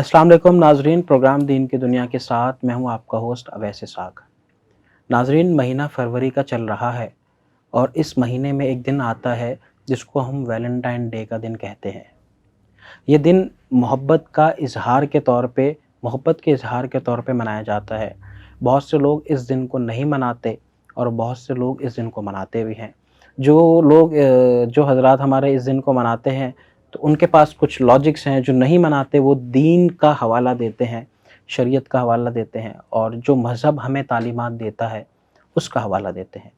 السلام علیکم ناظرین، پروگرام دین کی دنیا کے ساتھ میں ہوں آپ کا ہوسٹ اویس اسحاق۔ ناظرین، مہینہ فروری کا چل رہا ہے اور اس مہینے میں ایک دن آتا ہے جس کو ہم ویلنٹائن ڈے کا دن کہتے ہیں۔ یہ دن محبت کے اظہار کے طور پہ منایا جاتا ہے۔ بہت سے لوگ اس دن کو نہیں مناتے اور بہت سے لوگ اس دن کو مناتے بھی ہیں۔ جو حضرات ہمارے اس دن کو مناتے ہیں تو ان کے پاس کچھ لاجکس ہیں، جو نہیں مناتے وہ دین کا حوالہ دیتے ہیں، شریعت کا حوالہ دیتے ہیں، اور جو مذہب ہمیں تعلیمات دیتا ہے اس کا حوالہ دیتے ہیں۔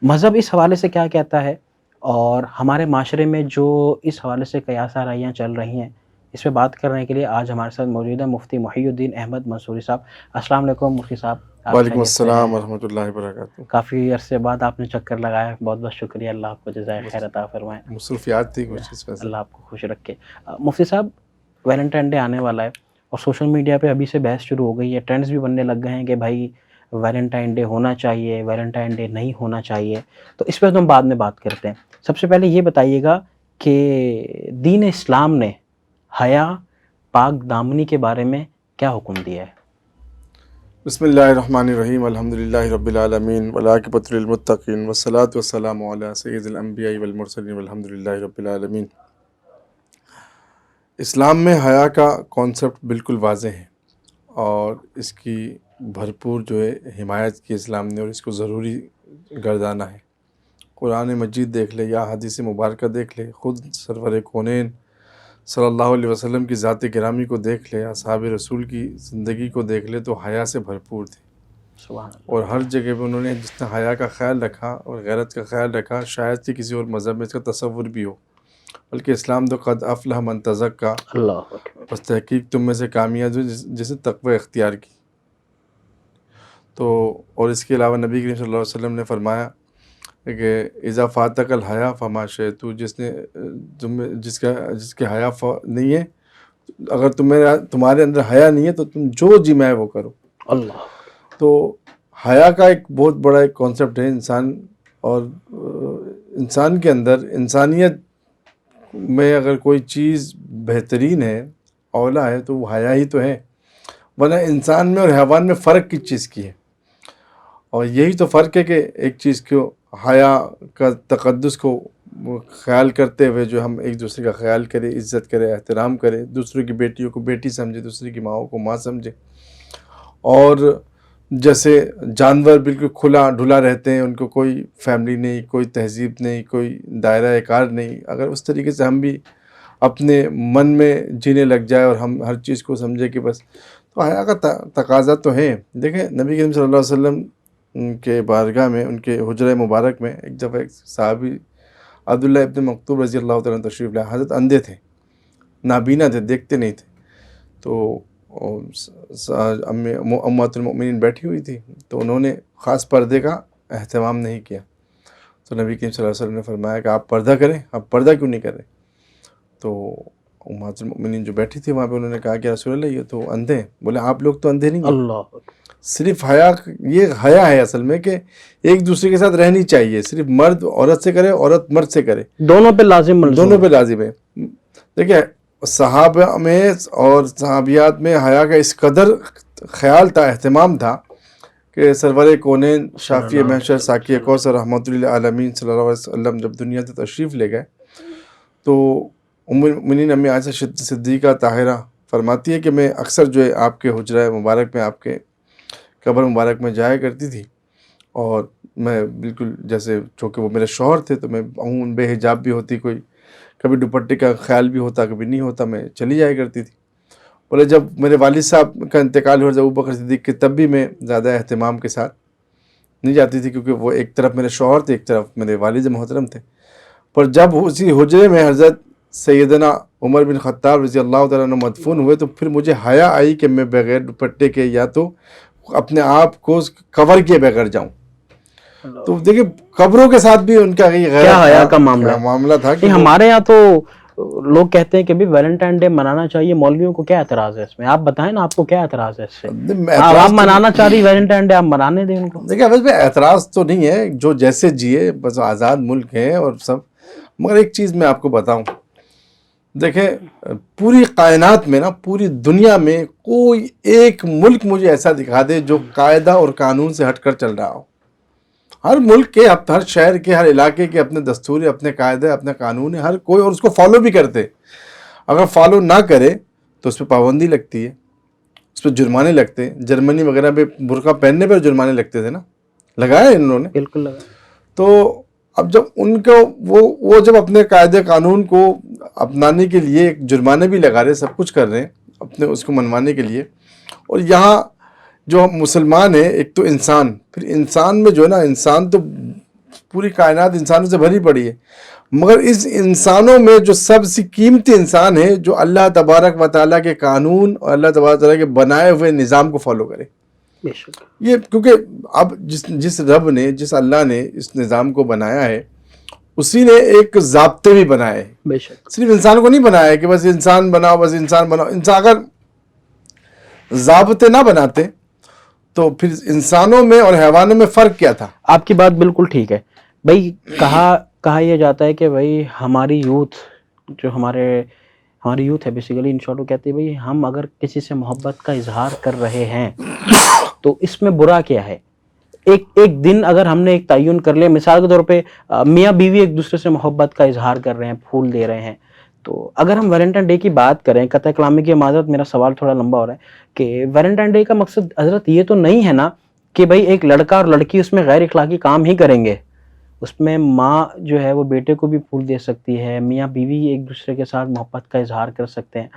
مذہب اس حوالے سے کیا کہتا ہے اور ہمارے معاشرے میں جو اس حوالے سے قیاس آرائیاں چل رہی ہیں، اس پہ بات کرنے کے لیے آج ہمارے ساتھ موجود ہے مفتی محی الدین احمد منصوری صاحب۔ السلام علیکم مفتی صاحب۔ وعلیکم السلام ورحمۃ اللہ وبرکاتہ۔ کافی عرصے بعد آپ نے چکر لگایا، بہت بہت شکریہ، اللہ آپ کو جزائے خیر عطا فرمائے۔ مصروفیات تھی کچھ اس وجہ سے۔ اللہ آپ کو خوش رکھے۔ مفتی صاحب، ویلنٹائن ڈے آنے والا ہے اور سوشل میڈیا پہ ابھی سے بحث شروع ہو گئی ہے، ٹرینڈز بھی بننے لگ گئے ہیں کہ بھائی ویلنٹائن ڈے ہونا چاہیے، ویلنٹائن ڈے نہیں ہونا چاہیے، تو اس پہ تو ہم بعد میں بات کرتے ہیں۔ سب سے پہلے یہ بتائیے گا کہ دین اسلام نے حیا، پاک دامنی کے بارے میں کیا حکم دیا ہے؟ بسم اللہ الرحمن الرحیم، الحمدللہ رب العالمین والعاقبۃ للمتقین والصلاۃ والسلام علی سید الانبیاء والمرسلین والحمدللہ رب العالمین۔ اسلام میں حیا کا کانسیپٹ بالکل واضح ہے اور اس کی بھرپور جو ہے حمایت کی اسلام نے، اور اس کو ضروری گردانا ہے۔ قرآن مجید دیکھ لے یا حدیث مبارکہ دیکھ لے، خود سرور کونین صلی اللہ علیہ وسلم کی ذات گرامی کو دیکھ لے، اصحاب رسول کی زندگی کو دیکھ لے، تو حیا سے بھرپور تھے۔ سبحان اللہ۔ اور ہر جگہ پہ انہوں نے جتنا حیا کا خیال رکھا اور غیرت کا خیال رکھا، شاید کہ کسی اور مذہب میں اس کا تصور بھی ہو، بلکہ اسلام تو قد افلح من تزکا، اللہ اکبر۔ بس تحقیق تم میں سے کامیاب جسے تقوی اختیار کی۔ تو اور اس کے علاوہ نبی کریم صلی اللہ علیہ وسلم نے فرمایا کہ اذا فاتک الحیا فما شئت، جس کے حیا نہیں ہے، اگر تمہارے اندر حیا نہیں ہے تو تم جو جی میں وہ کرو۔ اللہ۔ تو حیا کا ایک بہت بڑا ایک کانسیپٹ ہے انسان، اور انسان کے اندر انسانیت میں اگر کوئی چیز بہترین ہے، اولا ہے، تو وہ حیا ہی تو ہے، ورنہ انسان میں اور حیوان میں فرق کس چیز کی ہے؟ اور یہی تو فرق ہے کہ ایک چیز کو حیا کا تقدس کو خیال کرتے ہوئے جو ہم ایک دوسرے کا خیال کرے، عزت کرے، احترام کرے، دوسرے کی بیٹیوں کو بیٹی سمجھے، دوسرے کی ماؤں کو ماں سمجھے، اور جیسے جانور بالکل کھلا ڈھلا رہتے ہیں، ان کو کوئی فیملی نہیں، کوئی تہذیب نہیں، کوئی دائرہ کار نہیں، اگر اس طریقے سے ہم بھی اپنے من میں جینے لگ جائے اور ہم ہر چیز کو سمجھے کہ بس، تو حیا کا تقاضا تو ہے۔ دیکھیں نبی کریم صلی اللہ علیہ وسلم کے بارگاہ میں، ان کے حجرہ مبارک میں ایک دفعہ ایک صحابی عبداللہ ابن مکتوم رضی اللہ تعالیٰ عنہ تشریف لائے۔ حضرت اندھے تھے، نابینا تھے، دیکھتے نہیں تھے، تو امہات المؤمنین بیٹھی ہوئی تھی، تو انہوں نے خاص پردے کا اہتمام نہیں کیا، تو نبی کریم صلی اللہ علیہ وسلم نے فرمایا کہ آپ پردہ کریں، آپ پردہ کیوں نہیں کریں؟ تو امہات المؤمنین جو بیٹھی تھی وہاں پہ، انہوں نے کہا کہ رسول اللہ یہ تو اندھے ہیں۔ بولے آپ لوگ تو اندھے نہیں ہیں۔ اللہ۔ صرف حیا، یہ حیا ہے اصل میں کہ ایک دوسرے کے ساتھ رہنی چاہیے، صرف مرد عورت سے کرے، عورت مرد سے کرے، دونوں پہ لازم ملزوم، دونوں پہ لازم ہے۔ دیکھیں صحابہ میں اور صحابیات میں حیا کا اس قدر خیال تھا، اہتمام تھا، کہ سرور کونین شافی محشر ساقی کوثر رحمۃ للعالمین صلی اللہ علیہ وسلم جب دنیا سے تشریف لے گئے، تو ام المؤمنین امی عائشہ صدیقہ طاہرہ فرماتی ہے کہ میں اکثر جو ہے آپ کے حجرہ مبارک میں، آپ کے قبر مبارک میں جایا کرتی تھی، اور میں بالکل جیسے چونکہ وہ میرے شوہر تھے تو میں عموماً بے حجاب بھی ہوتی، کوئی کبھی دوپٹے کا خیال بھی ہوتا، کبھی نہیں ہوتا، میں چلی جایا کرتی تھی۔ بولے جب میرے والد صاحب کا انتقال ہوا ابوبکر صدیق کے، تب بھی میں زیادہ اہتمام کے ساتھ نہیں جاتی تھی، کیونکہ وہ ایک طرف میرے شوہر تھے، ایک طرف میرے والد محترم تھے۔ پر جب اسی حجرے میں حضرت سیدنا عمر بن خطاب رضی اللہ تعالیٰ عنہ مدفون ہوئے، تو پھر مجھے حیا آئی کہ میں بغیر دوپٹے کے یا تو اپنے آپ کو کور کیے بغیر جاؤں۔ تو دیکھیں قبروں کے ساتھ بھی ان کا کیا حیا کا معاملہ تھا کہ ہمارے یہاں تو لوگ کہتے ہیں کہ بھی ویلنٹائن ڈے منانا چاہیے، مولویوں کو کیا اعتراض ہے اس میں؟ آپ بتائیں نا، آپ کو کیا اعتراض ہے اس سے؟ آپ منانا چاہ رہی ویلنٹائن ڈے، آپ منانے دیں ان کو۔ دیکھیں بس اعتراض تو نہیں ہے، جو جیسے جیے، بس آزاد ملک ہے اور سب، مگر ایک چیز میں آپ کو بتاؤں، دیکھیں پوری کائنات میں نا، پوری دنیا میں کوئی ایک ملک مجھے ایسا دکھا دے جو قاعدہ اور قانون سے ہٹ کر چل رہا ہو. ہر ملک کے، ہر شہر کے، ہر علاقے کے اپنے دستور، اپنے قاعدے، اپنے قانون ہیں، ہر کوئی، اور اس کو فالو بھی کرتے. اگر فالو نہ کرے تو اس پہ پابندی لگتی ہے، اس پہ جرمانے لگتے. جرمنی وغیرہ پہ برقع پہننے پر جرمانے لگتے تھے نا، لگائے انہوں نے. بالکل لگا. تو اب جب ان کو وہ جب اپنے قاعدے قانون کو اپنانے کے لیے جرمانے بھی لگا رہے، سب کچھ کر رہے ہیں اپنے اس کو منوانے کے لیے، اور یہاں جو مسلمان ہیں، ایک تو انسان، پھر انسان میں جو ہے نا، انسان تو پوری کائنات انسانوں سے بھری پڑی ہے، مگر اس انسانوں میں جو سب سے قیمتی انسان ہے جو اللہ تبارک و تعالیٰ کے قانون اور اللہ تبارک و تعالیٰ کے بنائے ہوئے نظام کو فالو کرے. بے شک. یہ کیونکہ اب جس رب نے، جس اللہ نے اس نظام کو بنایا ہے، اسی نے ایک ضابطے بھی بنائے. بے شک. صرف انسان کو نہیں بنایا ہے کہ بس انسان بناؤ، بس انسان بناؤ. انسان اگر ضابطے نہ بناتے تو پھر انسانوں میں اور حیوانوں میں فرق کیا تھا؟ آپ کی بات بالکل ٹھیک ہے بھائی. کہا یہ جاتا ہے کہ بھائی ہماری یوتھ، جو ہماری یوتھ ہے بیسیکلی، ان شارٹ وہ کہتے ہیں بھائی ہم اگر کسی سے محبت کا اظہار کر رہے ہیں تو اس میں برا کیا ہے. ایک دن اگر ہم نے ایک تعین کر لیا، مثال کے طور پہ میاں بیوی ایک دوسرے سے محبت کا اظہار کر رہے ہیں، پھول دے رہے ہیں، تو اگر ہم ویلنٹائن ڈے کی بات کریں، قطع کلامی کی معذرت، میرا سوال تھوڑا لمبا ہو رہا ہے، کہ ویلنٹائن ڈے کا مقصد حضرت یہ تو نہیں ہے نا کہ بھائی ایک لڑکا اور لڑکی اس میں غیر اخلاقی کام ہی کریں گے. اس میں ماں جو ہے وہ بیٹے کو بھی پھول دے سکتی ہے، میاں بیوی ایک دوسرے کے ساتھ محبت کا اظہار کر سکتے ہیں.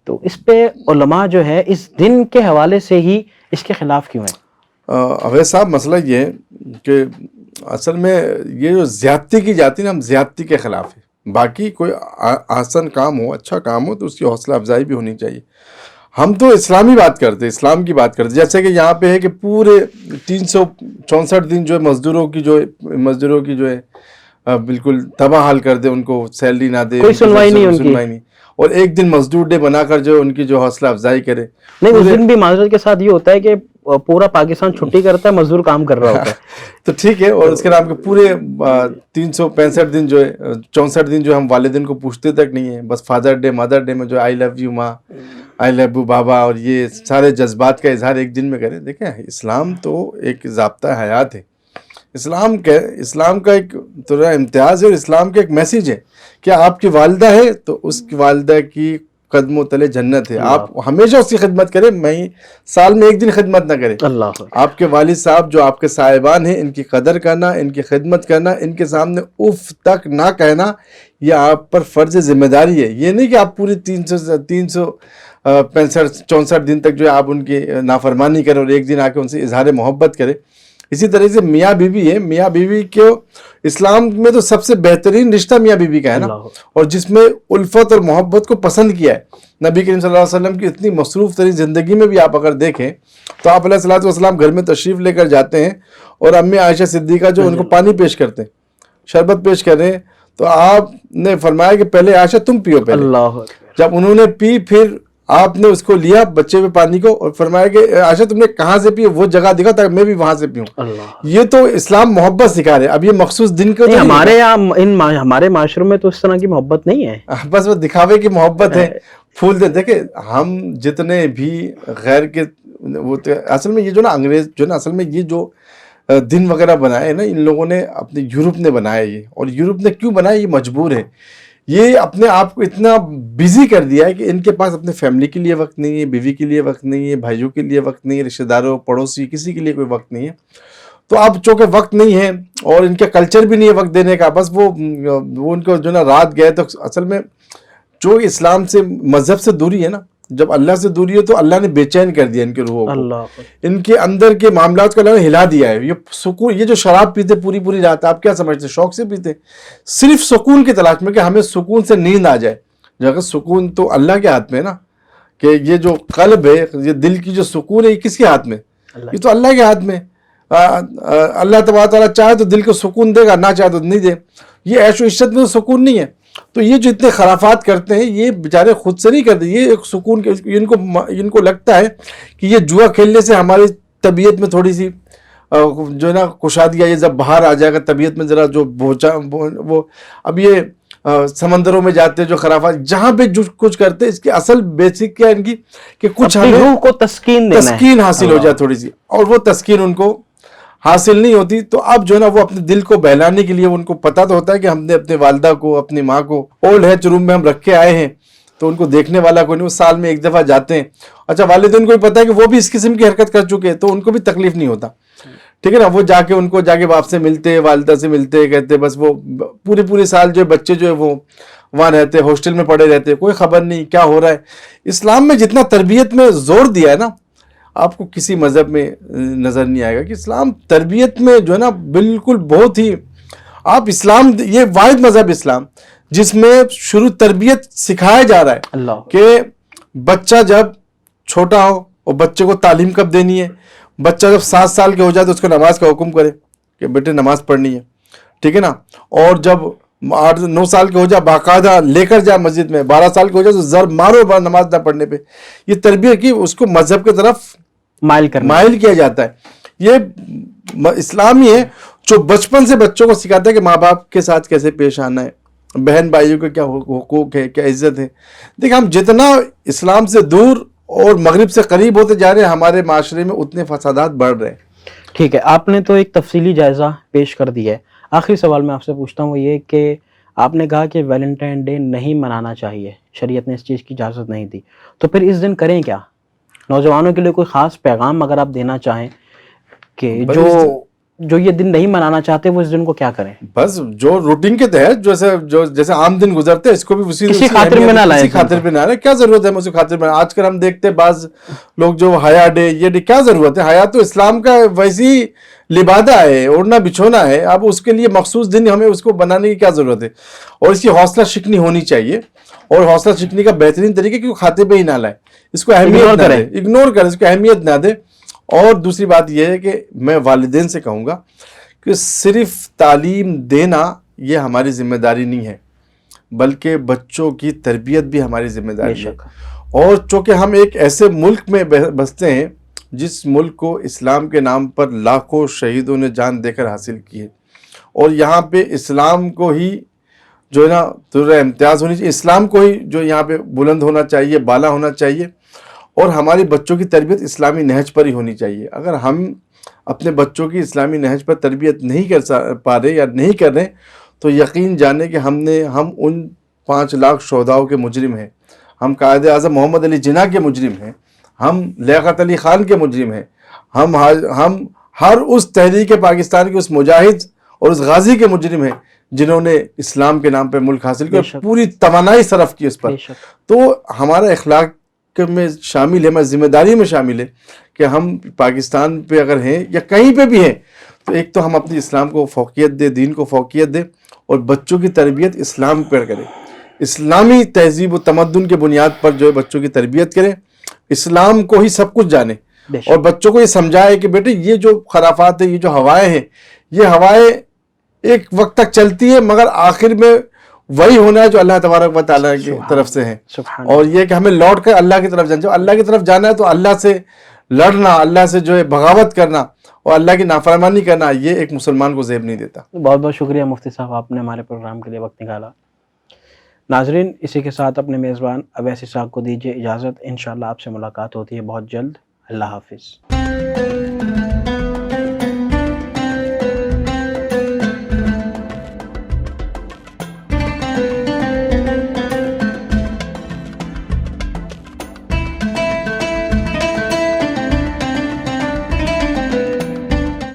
تو اس پہ علماء جو ہے اس دن کے حوالے سے ہی اس کے خلاف کیوں ہیں؟ اویس صاحب، مسئلہ یہ ہے کہ اصل میں یہ جو زیادتی کی جاتی ہے نا، ہم زیادتی کے خلاف ہیں. باقی کوئی آسان کام ہو، اچھا کام ہو تو اس کی حوصلہ افزائی بھی ہونی چاہیے. ہم تو اسلامی بات کرتے، اسلام کی بات کرتے. جیسے کہ یہاں پہ ہے کہ پورے 364 دن جو ہے مزدوروں کی جو ہے بالکل تباہ حال کر دے، ان کو سیلری نہ دے، کوئی سنوائی نہیں، اور ایک دن مزدور ڈے بنا کر جو ان کی جو حوصلہ افزائی کرے. نہیں، اس دن بھی معذرت کے ساتھ یہ ہوتا ہے کہ پورا پاکستان چھٹی کرتا ہے، مزدور کام کر رہا ہوتا ہے. تو ٹھیک ہے، اور اس کے نام کے پورے 365 دن جو ہے، 64 دن جو ہم والدین کو پوچھتے تک نہیں ہیں. بس فادر ڈے، مدر ڈے میں جو آئی لو یو ماں، آئی لو یو بابا، اور یہ سارے جذبات کا اظہار ایک دن میں کریں. دیکھیں، اسلام تو ایک ضابطہ حیات ہے. اسلام کا ایک طرح امتیاز ہے، اور اسلام کا ایک میسیج ہے کہ آپ کی والدہ ہے تو اس کی والدہ کی قدموں تلے جنت ہے. آپ ہمیشہ اس کی خدمت کریں، سال میں ایک دن خدمت نہ کریں. اللہ، آپ کے والد صاحب جو آپ کے صاحبان ہیں، ان کی قدر کرنا، ان کی خدمت کرنا، ان کے سامنے اف تک نہ کہنا، یہ آپ پر فرض ذمہ داری ہے. یہ نہیں کہ آپ پوری 365 دن تک جو ہے آپ ان کی نافرمانی کریں اور ایک دن آ کے ان سے اظہار محبت کریں. اسی طرح سے میاں بیوی ہے، میاں بیوی کو اسلام میں تو سب سے بہترین رشتہ میاں بیوی کا ہے نا، اور جس میں الفت اور محبت کو پسند کیا ہے. نبی کریم صلی اللہ علیہ وسلم کی اتنی مصروف ترین زندگی میں بھی آپ اگر دیکھیں تو آپ علیہ الصلوۃ والسلام گھر میں تشریف لے کر جاتے ہیں، اور امی عائشہ صدیقہ جو ان کو پانی پیش کرتے ہیں، شربت پیش کر رہے ہیں، تو آپ نے فرمایا کہ پہلے عائشہ تم پیو. پہلے جب انہوں نے پی، پھر آپ نے اس کو لیا بچے میں پانی کو، اور فرمایا کہ عائشہ تم نے کہاں سے پی، وہ جگہ دکھا تاکہ میں بھی وہاں سے پیوں. یہ تو اسلام محبت سکھا رہے. اب یہ مخصوص دن کو ہمارے یہاں ہمارے معاشروں میں تو اس طرح کی محبت نہیں ہے، بس وہ دکھاوے کی محبت ہے. پھول دے. دیکھیں، ہم جتنے بھی غیر کے وہ اصل میں یہ جو نا انگریز جو نا اصل میں یہ جو دن وغیرہ بنائے نا، ان لوگوں نے اپنے یورپ نے بنایا یہ. اور یورپ نے کیوں بنایا؟ یہ مجبور ہے. یہ اپنے آپ کو اتنا بیزی کر دیا ہے کہ ان کے پاس اپنے فیملی کے لیے وقت نہیں ہے، بیوی کے لیے وقت نہیں ہے، بھائیوں کے لیے وقت نہیں ہے، رشتہ داروں، پڑوسی، کسی کے لیے کوئی وقت نہیں ہے. تو اب چونکہ وقت نہیں ہے اور ان کا کلچر بھی نہیں ہے وقت دینے کا، بس وہ ان کو جو نا رات گئے. تو اصل میں جو اسلام سے، مذہب سے دوری ہے نا، جب اللہ سے دوری ہے تو اللہ نے بے چین کر دیا ان کے روحوں کو. ان کے اندر کے معاملات کو اللہ نے ہلا دیا ہے. یہ سکون، یہ جو شراب پیتے پوری رات، آپ کیا سمجھتے؟ شوق سے پیتے، صرف سکون کی تلاش میں کہ ہمیں سکون سے نیند آ جائے. جگہ سکون تو اللہ کے ہاتھ میں ہے نا، کہ یہ جو قلب ہے، یہ دل کی جو سکون ہے، یہ کس کے ہاتھ میں؟ یہ تو اللہ کے ہاتھ میں. اللہ تبارک تعالیٰ چاہے تو دل کو سکون دے گا، نہ چاہے تو نہیں دے. یہ عیش و عشرت میں تو سکون نہیں ہے. تو یہ جو اتنے خرافات کرتے ہیں، یہ بیچارے خود سے نہیں کرتے. یہ ایک سکون کے ان کو لگتا ہے کہ یہ جوا کھیلنے سے ہماری طبیعت میں تھوڑی سی جو ہے نا کشادگی، یہ جب باہر آ جائے گا طبیعت میں ذرا جو وہ اب یہ سمندروں میں جاتے جو خرافات جہاں پہ جو کچھ کرتے اس کی اصل بیسک کیا ان کی کہ کچھ اپنی ہمیں روح کو تسکین دینا ہے. تسکین حاصل ہو جائے تھوڑی سی, اور وہ تسکین ان کو حاصل نہیں ہوتی. تو اب جو ہے نا وہ اپنے دل کو بہلانے کے لیے ان کو پتہ تو ہوتا ہے کہ ہم نے اپنے والدہ کو اپنی ماں کو اولڈ ایج روم میں ہم رکھ کے آئے ہیں, تو ان کو دیکھنے والا کوئی نہیں, وہ سال میں ایک دفعہ جاتے ہیں. اچھا والدین کو بھی پتہ ہے کہ وہ بھی اس قسم کی حرکت کر چکے ہیں, تو ان کو بھی تکلیف نہیں ہوتا, ٹھیک ہے نا. وہ جا کے ان کو جا کے باپ سے ملتے, والدہ سے ملتے, کہتے بس وہ پوری سال جو بچے جو ہے وہ وہاں رہتے, ہاسٹل میں پڑے رہتے, کوئی خبر نہیں کیا ہو رہا ہے. اسلام میں جتنا تربیت میں زور دیا ہے نا, آپ کو کسی مذہب میں نظر نہیں آئے گا کہ اسلام تربیت میں جو ہے نا بالکل بہت ہی, آپ اسلام یہ واحد مذہب اسلام جس میں شروع تربیت سکھایا جا رہا ہے اللہ کہ بچہ جب چھوٹا ہو اور بچے کو تعلیم کب دینی ہے. بچہ جب 7 سال کے ہو جائے تو اس کو نماز کا حکم کرے کہ بیٹے نماز پڑھنی ہے, ٹھیک ہے نا. اور جب 8-9 سال کے ہو جائے باقاعدہ لے کر جائے مسجد میں, 12 سال کے ہو جائے تو ضرب مارو نماز نہ پڑھنے پہ. یہ تربیت کی اس کو مذہب کی طرف مائل کیا جاتا ہے. یہ اسلام ہی ہے جو بچپن سے بچوں کو سکھاتا ہے کہ ماں باپ کے ساتھ کیسے پیش آنا ہے, بہن بھائیوں کے کیا حقوق ہے, کیا عزت ہے. دیکھیں ہم جتنا اسلام سے دور اور مغرب سے قریب ہوتے جا رہے ہیں, ہمارے معاشرے میں اتنے فسادات بڑھ رہے ہیں. ٹھیک ہے, آپ نے تو ایک تفصیلی جائزہ پیش کر دیا ہے. آخری سوال میں آپ سے پوچھتا ہوں وہ یہ کہ آپ نے کہا کہ ویلنٹائن ڈے نہیں منانا چاہیے, شریعت نے اس چیز کی اجازت نہیں دی, تو پھر اس دن کریں کیا؟ نوجوانوں کے لیے کوئی خاص پیغام اگر آپ دینا چاہیں کہ جو یہ دن نہیں منانا چاہتے وہ اس دن کو کیا کریں؟ بس جو روٹین کے تحت جیسے عام دن گزرتے ہیں اس کو بھی کسی خاطر میں نہ لائیں, کسی خاطر پہ نہ لائیں. کیا ضرورت ہے اسی خاطر میں؟ آج کل ہم دیکھتے ہیں بعض لوگ جو حیا ڈے یہ ڈے, کیا ضرورت ہے؟ حیا تو اسلام کا ویسی لبادہ ہے, اوڑھنا بچھونا ہے. اب اس کے لیے مخصوص دن ہمیں اس کو بنانے کی کیا ضرورت ہے؟ اور اس کی حوصلہ شکنی ہونی چاہیے, اور حوصلہ شکنی کا بہترین طریقہ کہ کھاتے پہ ہی نہ لائے, اس کو اہمیت نہ دے, اگنور کرے, اس کو اہمیت نہ دے. اور دوسری بات یہ ہے کہ میں والدین سے کہوں گا کہ صرف تعلیم دینا یہ ہماری ذمہ داری نہیں ہے, بلکہ بچوں کی تربیت بھی ہماری ذمہ داری ہے. اور چونکہ ہم ایک ایسے ملک میں بستے ہیں جس ملک کو اسلام کے نام پر لاکھوں شہیدوں نے جان دے کر حاصل کی ہے, اور یہاں پہ اسلام کو ہی جو ہے نا درجہ امتیاز ہونی چاہیے, اسلام کو ہی جو یہاں پہ بلند ہونا چاہیے, بالا ہونا چاہیے, اور ہماری بچوں کی تربیت اسلامی نہج پر ہی ہونی چاہیے. اگر ہم اپنے بچوں کی اسلامی نہج پر تربیت نہیں کر پا رہے یا نہیں کر رہے تو یقین جانے کہ ہم ان 5 لاکھ شہداؤں کے مجرم ہیں, ہم قائد اعظم محمد علی جناح کے مجرم ہیں, ہم لیاقت علی خان کے مجرم ہیں, ہم ہر اس تحریک پاکستان کے اس مجاہد اور اس غازی کے مجرم ہیں جنہوں نے اسلام کے نام پہ ملک حاصل کیا, پوری توانائی صرف کی اس پر. تو ہمارا اخلاق میں شامل ہے, ہماری ذمہ داری میں شامل ہے کہ ہم پاکستان پہ اگر ہیں یا کہیں پہ بھی ہیں تو ایک تو ہم اپنی اسلام کو فوقیت دیں, دین کو فوقیت دیں, اور بچوں کی تربیت اسلام پر کریں, اسلامی تہذیب و تمدن کے بنیاد پر جو ہے بچوں کی تربیت کریں, اسلام کو ہی سب کچھ جانیں, اور بچوں کو یہ سمجھائے کہ بیٹے یہ جو خرافات ہیں, یہ جو ہوائیں ہیں, یہ ہوائیں ایک وقت تک چلتی ہے, مگر آخر میں وہی ہونا ہے جو اللہ تبارک و تعالیٰ کی طرف سے ہے. اور یہ کہ ہمیں لوٹ کر اللہ کی طرف جانا, جو اللہ کی طرف جانا ہے تو اللہ سے لڑنا, اللہ سے جو ہے بغاوت کرنا اور اللہ کی نافرمانی کرنا, یہ ایک مسلمان کو زیب نہیں دیتا. بہت بہت شکریہ مفتی صاحب, آپ نے ہمارے پروگرام کے لیے وقت نکالا. ناظرین, اسی کے ساتھ اپنے میزبان اویس اسحاق کو دیجیے اجازت. انشاءاللہ آپ سے ملاقات ہوتی ہے بہت جلد. اللہ حافظ.